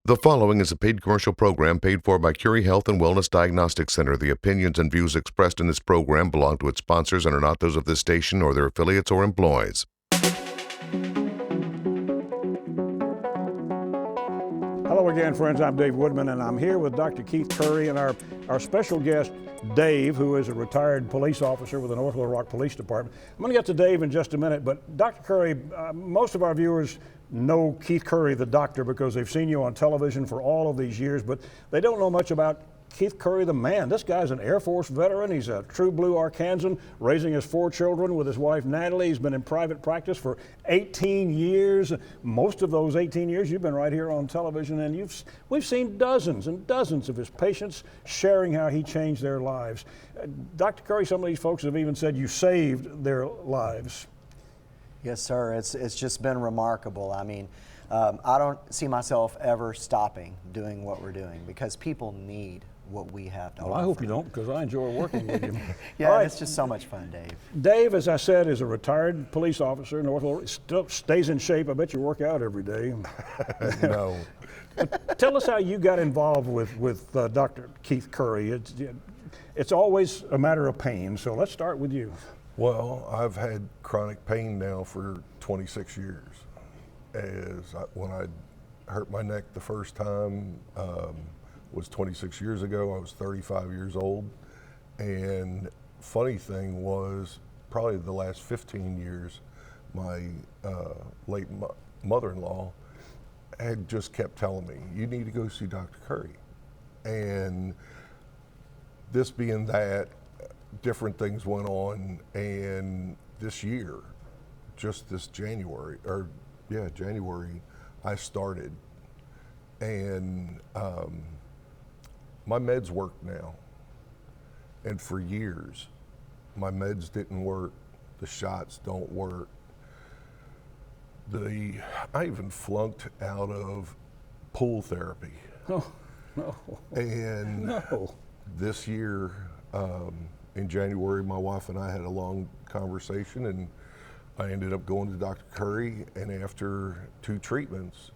The following is a paid commercial program paid for by Currie Health and Wellness Diagnostic Center. The opinions and views expressed in this program belong to its sponsors and are not those of this station or their affiliates or employees. Hello again, friends. I'm Dave Woodman, and I'm here with Dr. Keith Currie and our special guest, Dave, who is a retired police officer with the North Little Rock Police Department. I'm going to get to Dave in just a minute, but Dr. Currie, most of our viewers know Keith Currie, the doctor, because they've seen you on television for all of these years, but they don't know much about Keith Currie, the man. This guy's an Air Force veteran. He's a true blue Arkansan, raising his 4 children with his wife, Natalie. He's been in private practice for 18 years. Most of those 18 years, you've been right here on television, and we've seen dozens and dozens of his patients sharing how he changed their lives. Dr. Currie, some of these folks have even said you saved their lives. Yes, sir. It's just been remarkable. I mean, I don't see myself ever stopping doing what we're doing because people need what we have to offer. Well, I hope you don't, because I enjoy working with you. Yeah, right. It's just so much fun, Dave. Dave, as I said, is a retired police officer. Still stays in shape. I bet you work out every day. No. Tell us how you got involved with Dr. Keith Currie. It's always a matter of pain, so let's start with you. Well, I've had chronic pain now for 26 years. When I hurt my neck the first time was 26 years ago. I was 35 years old. And funny thing was, probably the last 15 years, my late mother-in-law had just kept telling me, you need to go see Dr. Currie. And this being that, different things went on, and this year, just this January, I started. And my meds work now. And for years, my meds didn't work, the shots don't work. I even flunked out of pool therapy. Oh, no. And No. This year, in January, my wife and I had a long conversation, and I ended up going to Dr. Currie, and after 2 treatments,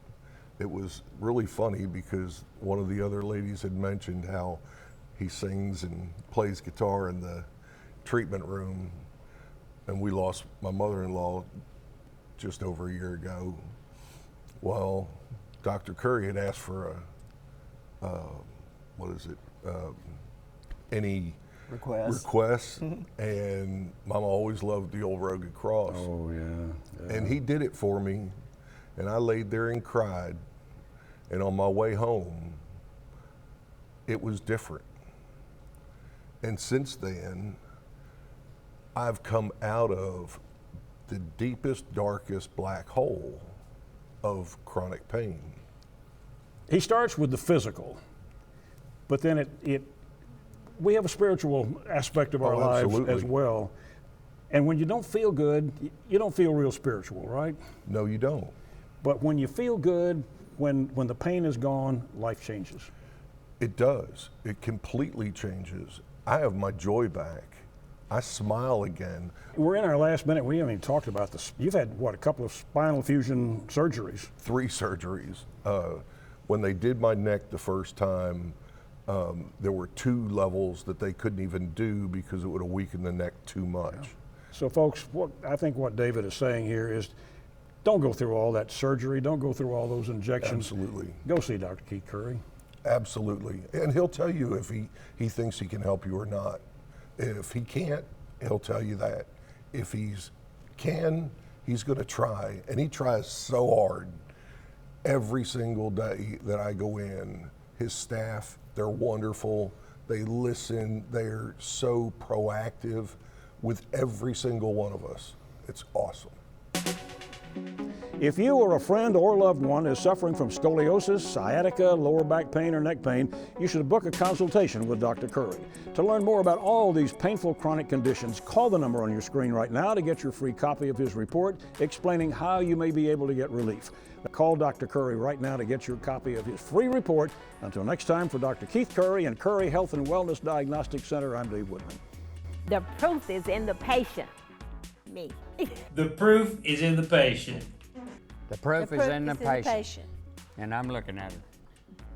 it was really funny because one of the other ladies had mentioned how he sings and plays guitar in the treatment room, and we lost my mother-in-law just over a year ago. Well, Dr. Currie had asked for any requests, and Mama always loved the old rugged cross. Oh, yeah. And he did it for me, and I laid there and cried, and on my way home, it was different. And since then, I've come out of the deepest, darkest black hole of chronic pain. He starts with the physical, but then we have a spiritual aspect of our lives absolutely. as well. And when you don't feel good, you don't feel real spiritual, right? No, you don't. But when you feel good, when the pain is gone, life changes. It does. It completely changes. I have my joy back. I smile again. We're in our last minute. We haven't even talked about this. You've had, a couple of spinal fusion surgeries? 3 surgeries. When they did my neck the first time, there were 2 levels that they couldn't even do because it would have weakened the neck too much. Yeah. So folks, I think what David is saying here is, don't go through all that surgery. Don't go through all those injections. Absolutely. Go see Dr. Keith Currie. Absolutely. And he'll tell you if he thinks he can help you or not. If he can't, he'll tell you that. If he can, he's going to try. And he tries so hard. Every single day that I go in, his staff, they're wonderful. They listen. They're so proactive with every single one of us. It's awesome. If you or a friend or loved one is suffering from scoliosis, sciatica, lower back pain, or neck pain, you should book a consultation with Dr. Currie. To learn more about all these painful chronic conditions, call the number on your screen right now to get your free copy of his report explaining how you may be able to get relief. Call Dr. Currie right now to get your copy of his free report. Until next time, for Dr. Keith Currie and Currie Health and Wellness Diagnostic Center, I'm Dave Woodman. The proof is in the patient. Me. The proof is in the patient. The proof is in the patient. And I'm looking at her.